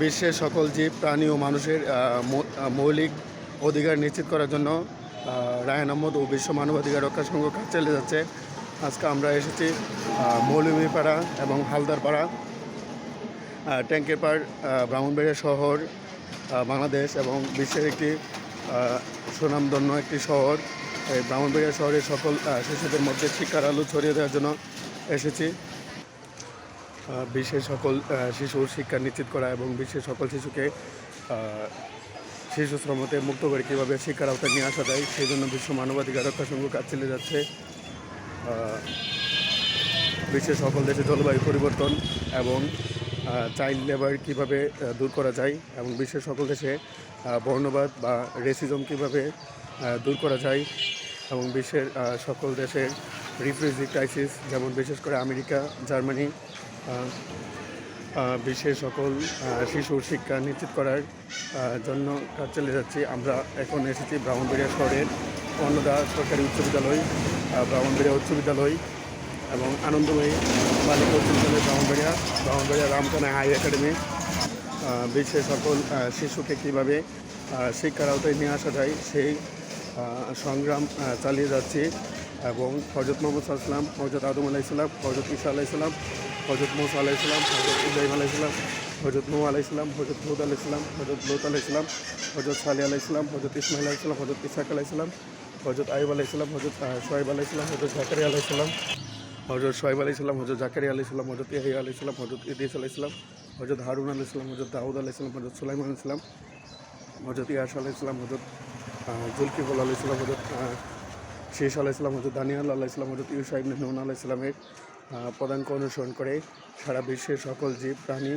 বিশ্বের সকল জীব প্রাণী ও মানুষের মৌলিক অধিকার নিশ্চিত করার জন্য রায়হান আহমদ ও বিশ্ব মানবাধিকার রক্ষা সংঘ কাজ চালিয়ে যাচ্ছে। আজকে আমরা এসেছি মৌলভীপাড়া এবং হালদারপাড়া, ট্যাঙ্কের পাড়, ব্রাহ্মণবাড়িয়া শহর, বাংলাদেশ এবং বিশ্বের একটি সুনামধন্য একটি শহর। এই ব্রাহ্মণবাড়িয়া শহরের সকল শিশুদের মধ্যে শিক্ষার আলো ছড়িয়ে দেওয়ার জন্য এসেছি। বিশ্বের সকল শিশুর শিক্ষা নিশ্চিত করা এবং বিশ্বের সকল শিশুকে শিশু শ্রম হতে মুক্ত করে কীভাবে শিক্ষার আওতায় নিয়ে আসা যায় সেই জন্য বিশ্ব মানবাধিকার রক্ষা সংঘ কাজ চালিয়ে যাচ্ছে। বিশ্বের সকল দেশে জলবায়ু পরিবর্তন এবং চাইল্ড লেবার কীভাবে দূর করা যায় এবং বিশ্বের সকল দেশে বর্ণবাদ বা রেসিজম কীভাবে দূর করা যায় এবং বিশ্বের সকল দেশের রিফিউজি ক্রাইসিস, যেমন বিশেষ করে আমেরিকা, জার্মানি, বিশ্বের সকল শিশুর শিক্ষা নিশ্চিত করার জন্য কাজ চালিয়ে যাচ্ছি। আমরা এখন এসেছি ব্রাহ্মণবাড়িয়া শহরের অন্নদা সরকারি উচ্চ বিদ্যালয়, ব্রাহ্মণবাড়িয়া উচ্চ বিদ্যালয় এবং আনন্দময়ী বালিকা উচ্চ বিদ্যালয় ব্রাহ্মণবাড়িয়া রামকানা হাই একাডেমি। বিশ্বের সকল শিশুকে কীভাবে শিক্ষার আওতায় নিয়ে আসা যায় সেই সংগ্রাম চালিয়ে যাচ্ছি এবং হযরত মুহাম্মদ সাল্লাল্লাহু আলাইহি ওয়াসাল্লাম, হযরত আদম আলাইহিস সালাম, হযরত ঈসা আলাইহিস সালাম, হযরত মুসা আলাইহিস সালাম, হযরত ইব্রাহিম আলাইহিস সালাম, হযরত নূহ আলাইহিস সালাম, হযরত হুদ আলাইহিস সালাম, হযরত লূত আলাইহিস সালাম, হযরত সালেহ আলাইহিস সালাম, হযরত ইসমাঈল আলাইহিস সালাম, হযরত ইসহাক আলাইহিস সালাম, হযরত আইয়ুব আলাইহিস সালাম, হযরত শুআয়ব আলাইহিস সালাম, হযরত জাকারিয়া আলাইহিস সালাম, হযরত শুআয়ব আলাইহিস সালাম, হযরত জাকারিয়া আলাইহিস সালাম, হযরত ইয়াহইয়া আলাইহিস সালাম, হযরত ইদ্রিস আলাইহিস সালাম, হযরত হারুন আলাইহিস সালাম, হযরত দাউদ আলাইহিস সালাম, হযরত সুলাইমান আলাইহিস সালাম, হযরত ইয়াস আলাইহিস সালাম, হযরত জুলকিফল আলাইহিস সালাম, হযরত শেষ আলাইহিস সালাম, হযরত দানিয়াল আলাইহিস সালাম, হযরত ইউশা ইবনে নুন আলাইহিস সালামের পদাঙ্ক অনুসরণ করে সারা বিশ্বের সকল জীব প্রাণী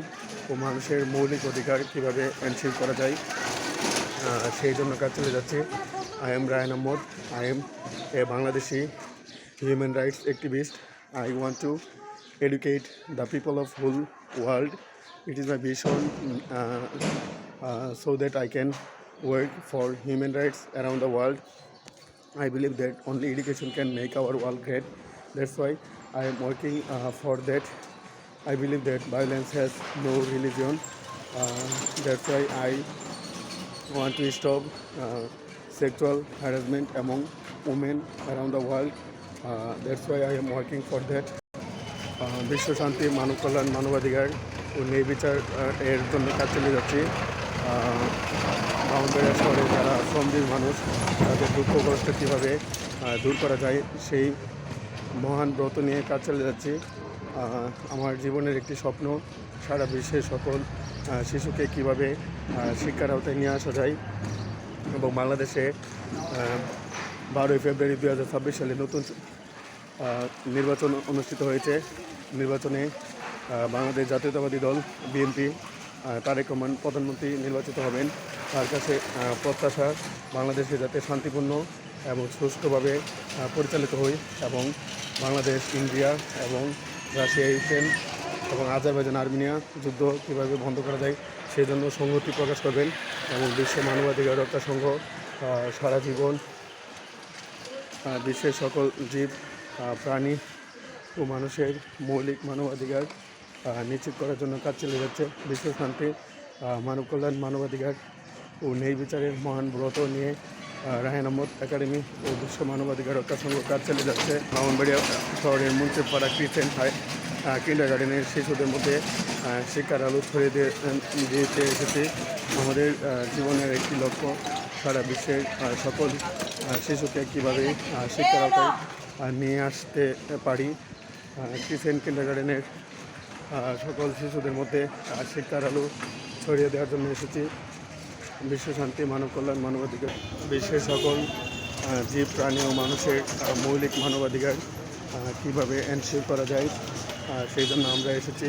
ও মানুষের মৌলিক অধিকার কীভাবে এনশিওর করা যায় সেই জন্য কাজ চলে যাচ্ছে। I am Raihan Ahmed, I am a Bangladeshi human rights activist. I want to educate the people of whole world. It is my vision so that I can work for human rights around the world. I believe that only education can make our world great. That's why I am working for that. I believe that violence has no religion. That's why I want to stop sexual harassment among women around the world. That's why I am working for that. বিশ্ব শান্তি, মানব কল্যাণ, মানবাধিকার ও ন্যায় বিচার এর জন্য কাজ চালিয়ে যাচ্ছি। ব্রাহ্মণবাড়িয়া শহরে যারা শ্রমজীবী মানুষ তাদের দুঃখ কষ্ট কীভাবে দূর করা যায় সেই মহান ব্রত নিয়ে কাজ চালিয়ে যাচ্ছি। আমার জীবনের একটি স্বপ্ন সারা বিশ্বের সকল শিশুকে কীভাবে শিক্ষার আওতায় নিয়ে আসা যায় এবং বাংলাদেশে 12ই ফেব্রুয়ারি 2026 সালে নতুন নির্বাচন অনুষ্ঠিত হয়েছে। নির্বাচনে বাংলাদেশ জাতীয়তাবাদী দল বিএনপি তারেক রহমান প্রধানমন্ত্রী নির্বাচিত হবেন। তার কাছে প্রত্যাশা বাংলাদেশে যাতে শান্তিপূর্ণ এবং সুষ্ঠুভাবে পরিচালিত হয় এবং বাংলাদেশ, ইন্ডিয়া এবং রাশিয়া, ইউক্রেন এবং আজারবাইজান, আর্মেনিয়া যুদ্ধ কীভাবে বন্ধ করা যায় সেই জন্য সংহতি প্রকাশ করবেন এবং বিশ্ব মানবাধিকার রক্ষা সংঘ সারা জীবন বিশ্বের সকল জীব প্রাণী ও মানুষের মৌলিক মানবাধিকার নিশ্চিত করার জন্য কাজ চালিয়ে যাচ্ছে। বিশ্ব শান্তি, মানব কল্যাণ, মানবাধিকার ও ন্যায় বিচারের মহান ব্রত নিয়ে রায়হান আহমদ একাডেমি ও বিশ্ব মানবাধিকার রক্ষা সংঘ কাজ চালিয়ে যাচ্ছে। ব্রাহ্মণবাড়িয়া শহরের মুন্সিপাড়া ক্রিশ্চিয়ান কিন্ডারগার্ডেনের শিশুদের মধ্যে শিক্ষার আলো ছড়িয়ে দিতে এসেছি। আমাদের জীবনের একটি লক্ষ্য সারা বিশ্বের সকল শিশুকে কীভাবে শিক্ষার আওতায় নিয়ে আসতে পারি। ক্রিশ্চিয়ান কিন্ডারগার্ডেনের সকল শিশুদের মধ্যে শিক্ষার আলো ছড়িয়ে দেওয়ার জন্য এসেছি। বিশ্ব শান্তি, মানব কল্যাণ, মানবাধিকার, বিশ্বের সকল জীব প্রাণী ও মানুষের মৌলিক মানবাধিকার কীভাবে এনশিওর করা যায় সেই জন্য আমরা এসেছি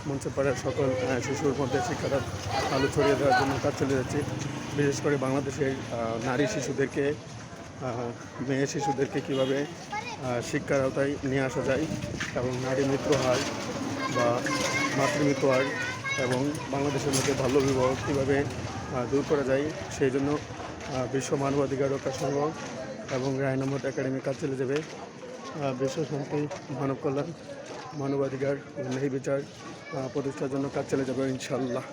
মুন্সিপাড়ার সকল শিশুর মধ্যে শিক্ষার আলো ছড়িয়ে দেওয়ার জন্য কাজ চলে যাচ্ছি। বিশেষ করে বাংলাদেশের নারী শিশুদেরকে, মেয়ে শিশুদেরকে কীভাবে শিক্ষার আওতায় নিয়ে আসা যায় এবং নারী মৃত্যু হার বা মাতৃমৃত্যু হার এবং বাংলাদেশের মধ্যে বাল্যবিবাহ কীভাবে দূর করা যায় সেই জন্য বিশ্ব মানবাধিকার রক্ষা সংঘ এবং রায়হান আহমদ একাডেমি কাজ চলে যাবে। বিশ্ব শান্তি, মানব কল্যাণ, মানবাধিকার, ন্যায় বিচার প্রতিষ্ঠার জন্য কাজ চালিয়ে যাবে ইনশাল্লাহ।